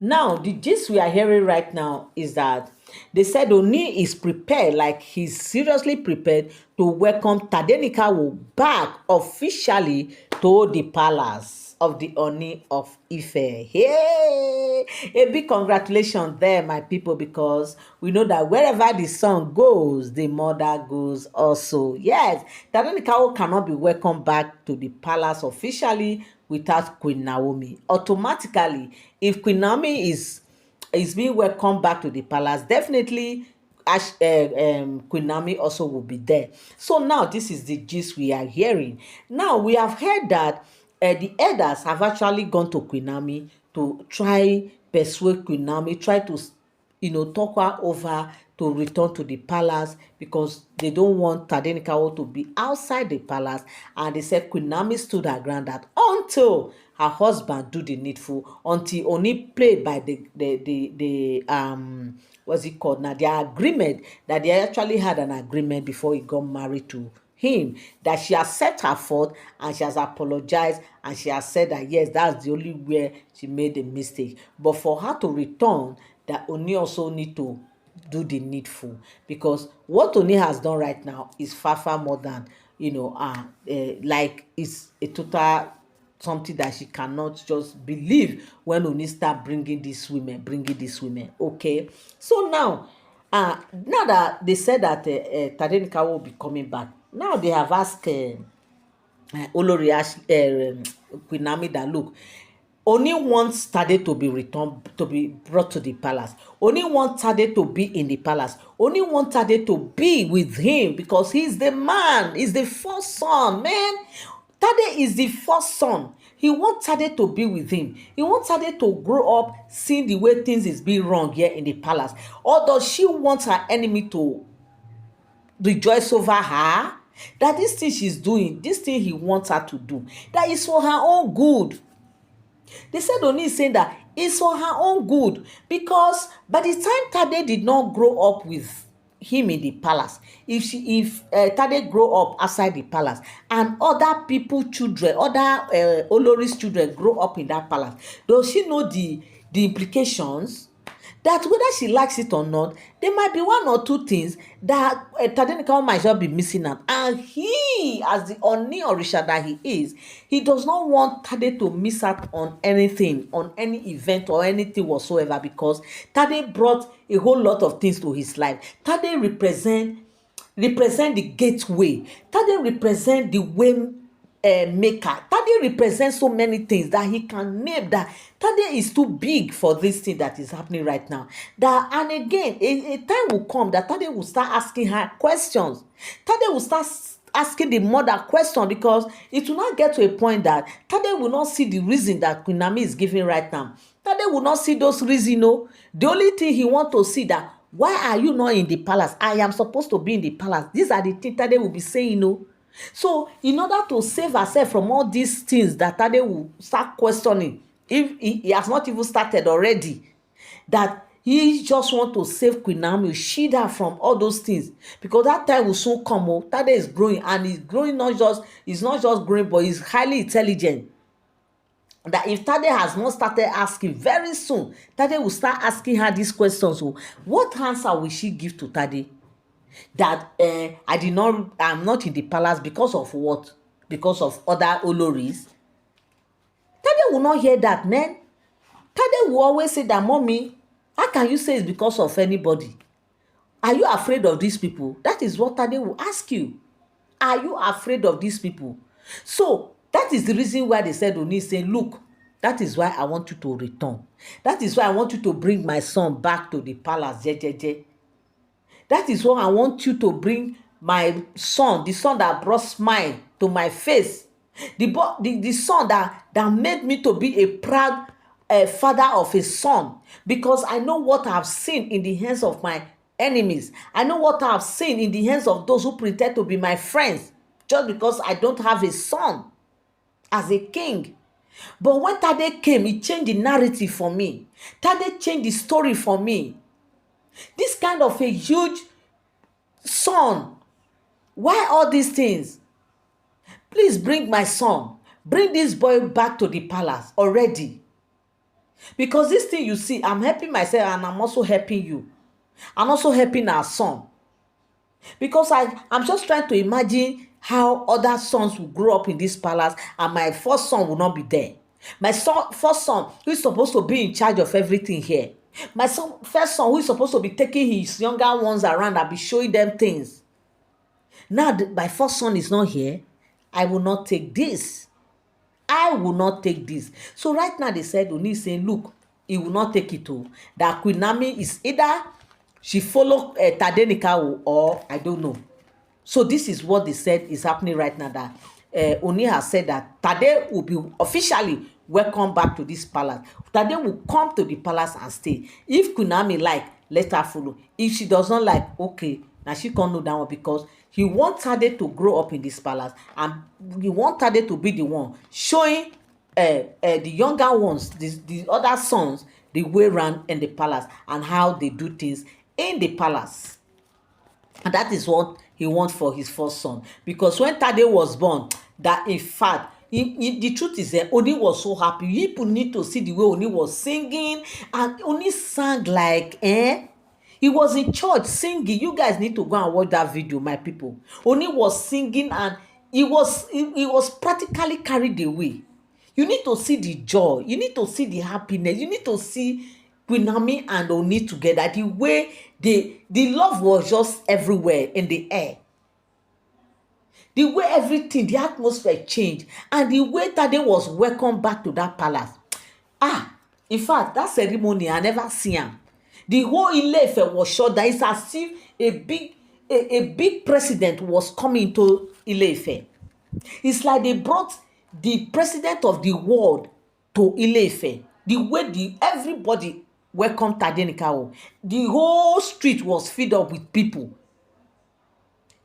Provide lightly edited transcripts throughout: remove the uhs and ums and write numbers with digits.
Now, the gist we are hearing right now is that they said Oni is prepared, like he's seriously prepared to welcome Tadenikawo back officially to the palace of the Oni of Ife. Hey, a big congratulations there, my people, because we know that wherever the son goes, the mother goes also. Yes, Tadenikawo cannot be welcomed back to the palace officially without Queen Naomi. Automatically, if Queen Naomi is being welcomed back to the palace, definitely Queen Naomi also will be there. So now this is the gist we are hearing. Now we have heard that the elders have actually gone to Queen Naomi to try persuade Queen Naomi, try to talk her over to return to the palace because they don't want Tadenikawo to be outside the palace. And they said Queen Naomi stood her ground that until her husband do the needful, until only played by the what's it called now, their agreement, that they actually had an agreement before he got married to him, that she has set her fault and she has apologized and she has said that yes, that's the only where she made a mistake. But for her to return, that Oni also need to do the needful, because what Oni has done right now is far more than like it's a total something that she cannot just believe when Oni start bringing these women. Okay, so now that they said that Tadenikawo will be coming back, now they have asked Olori Queen Naomi that look, Oni wants Tade to be returned, to be brought to the palace. Oni wants Tade to be in the palace. Oni wants Tade to be with him because he's the man, he's the first son, man. Tade is the first son. He wants Tade to be with him. He wants Tade to grow up seeing the way things is being wrong here in the palace. Or does she want her enemy to rejoice over her? That this thing she's doing, this thing he wants her to do, that is for her own good. They said Oni is saying that it's for her own good, because by the time Tade did not grow up with him in the palace, if Tade grow up outside the palace and other people children, other Olori's children grow up in that palace, does she know the implications? That whether she likes it or not, there might be one or two things that Tadenikawo might just be missing out. And he, as the Oni Orisha that he is, he does not want Tade to miss out on anything, on any event or anything whatsoever, because Tade brought a whole lot of things to his life. Tade represent the gateway. Tade represent the way maker. Tade represents so many things that he can name, that Tade is too big for this thing that is happening right now. That, and again, a time will come that Tade will start asking her questions. Tade will start asking the mother question, because it will not get to a point that Tade will not see the reason that Queen Naomi is giving right now. Tade will not see those reasons, no. The only thing he want to see that, why are you not in the palace? I am supposed to be in the palace. These are the things Tade will be saying, no. So in order to save herself from all these things that Tade will start questioning, if he has not even started already, that he just want to save Queen Naomi, shield her from all those things, because that time will soon come. Oh, Tade is growing, and he's growing he's not just growing, but he's highly intelligent. That if Tade has not started asking very soon, Tade will start asking her these questions. So what answer will she give to Tade? That I'm not in the palace because of what? Because of other Oloris? Tade will not hear that, man. Tade will always say that, mommy, how can you say it's because of anybody? Are you afraid of these people? That is what Tade will ask you. Are you afraid of these people? So that is the reason why they said Oni say, look, that is why I want you to return. That is why I want you to bring my son back to the palace, jejeje. That is why I want you to bring my son, the son that brought smile to my face, the son that made me to be a proud father of a son, because I know what I have seen in the hands of my enemies. I know what I have seen in the hands of those who pretend to be my friends, just because I don't have a son as a king. But when Tade came, he changed the narrative for me. Tade changed the story for me. This kind of a huge son, why all these things? Please bring my son, bring this boy back to the palace already. Because this thing you see, I'm helping myself and I'm also helping you. I'm also helping our son. Because I'm just trying to imagine how other sons will grow up in this palace and my first son will not be there. My first son, who is supposed to be in charge of everything here. My first son, who is supposed to be taking his younger ones around and be showing them things. Now, my first son is not here. I will not take this. I will not take this. So right now they said, Ooni is saying, look, he will not take it too. That Queen Naomi is either she follow Tadenikawo or I don't know. So this is what they said is happening right now, that Ooni has said that Tade will be officially welcome back to this palace. Tade will come to the palace and stay. If Queen Naomi like, let her follow. If she does not like, okay, now she can't know that one, because he wants Tade to grow up in this palace and he wants Tade to be the one showing the younger ones, the other sons, the way around in the palace and how they do things in the palace. And that is what he wants for his first son. Because when Tade was born, that in fact, the truth is that Ooni was so happy. People need to see the way Ooni was singing. And Ooni sang like, he was in church singing. You guys need to go and watch that video, my people. Ooni was singing and he was practically carried away. You need to see the joy. You need to see the happiness. You need to see Queen Naomi and Ooni together. The way the love was just everywhere in the air. The way everything, the atmosphere changed. And the way Tade was welcomed back to that palace. In fact, that ceremony, I never seen am. The whole Ile-Ife was shut down. It's as if a big president was coming to Ile-Ife. It's like they brought the president of the world to Ile-Ife. The way everybody welcomed Tadenikawo. The whole street was filled up with people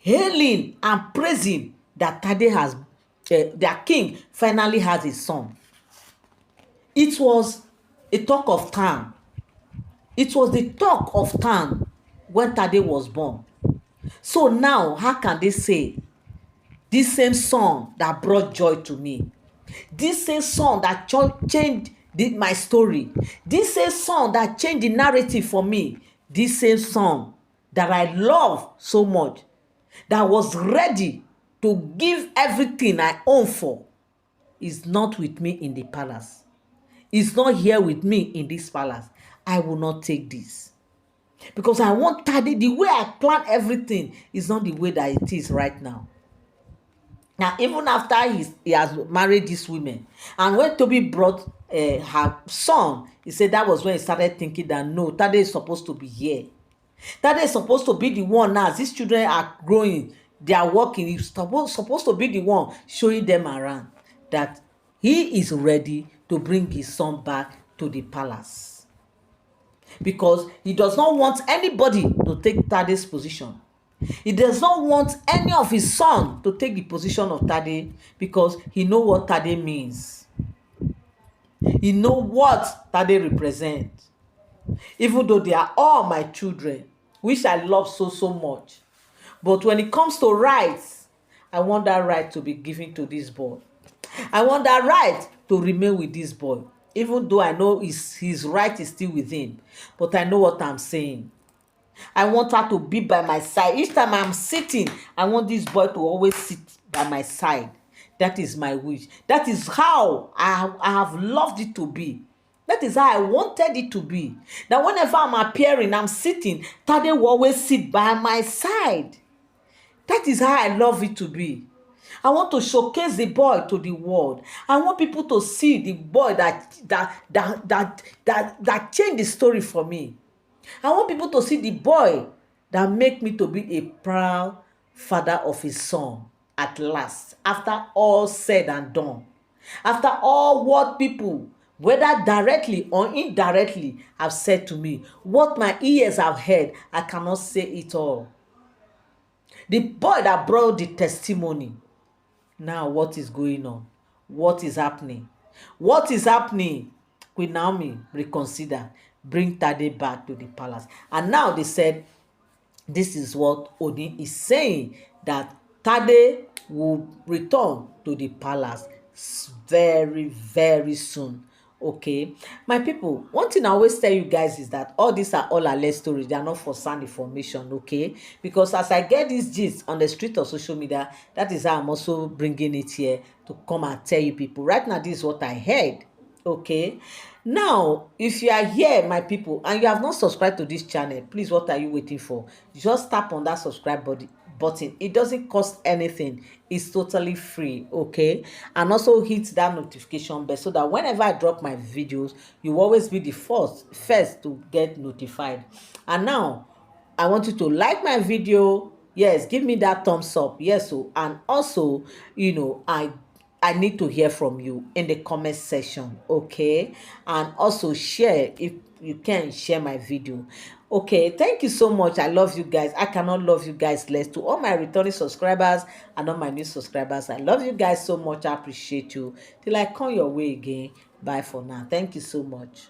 hailing and praising that Tade has, their king finally has his son. It was a talk of town. It was the talk of town when Tade was born. So now, how can they say this same song that brought joy to me, this same song that changed my story, this same song that changed the narrative for me, this same song that I love so much, that was ready to give everything I own for, is not with me in the palace, is not here with me in this palace. I will not take this. Because I want Tade, the way I plan everything is not the way that it is right now. Now, even after he has married these women, and when Toby brought her son, he said that was when he started thinking that no, Tade is supposed to be here. Tade is supposed to be the one now. As these children are growing, they are working. He's supposed to be the one showing them around that he is ready to bring his son back to the palace. Because he does not want anybody to take Tade's position. He does not want any of his son to take the position of Tade, because he knows what Tade means. He knows what Tade represents. Even though they are all my children, which I love so much. But when it comes to rights, I want that right to be given to this boy. I want that right to remain with this boy. Even though I know his right is still with him. But I know what I'm saying. I want her to be by my side. Each time I'm sitting, I want this boy to always sit by my side. That is my wish. That is how I have loved it to be. That is how I wanted it to be. That whenever I'm appearing, I'm sitting, Tade will always sit by my side. That is how I love it to be. I want to showcase the boy to the world. I want people to see the boy that changed the story for me. I want people to see the boy that make me to be a proud father of his son at last, after all said and done. After all what people, whether directly or indirectly, have said to me, what my ears have heard, I cannot say it all. The boy that brought the testimony. Now, what is going on? What is happening? What is happening? Queen Naomi, reconsider. Bring Tade back to the palace. And now they said, this is what Ooni is saying, that Tade will return to the palace very, very soon. Okay, my people, one thing I always tell you guys is that all these are all alleged stories. They are not for sound information, okay? Because as I get these gist on the street of social media, that is how I'm also bringing it here to come and tell you people. Right now, this is what I heard, okay? Now, if you are here, my people, and you have not subscribed to this channel, please, what are you waiting for? Just tap on that subscribe button. It doesn't cost anything. It's totally free, okay? And also hit that notification bell so that whenever I drop my videos, you will always be the first to get notified. And now, I want you to like my video. Yes, give me that thumbs up. Yes, so and also, I need to hear from you in the comment section, okay? And also share if you can share my video. Okay, thank you so much. I love you guys. I cannot love you guys less. To all my returning subscribers and all my new subscribers, I love you guys so much. I appreciate you. Till I come your way again. Bye for now. Thank you so much.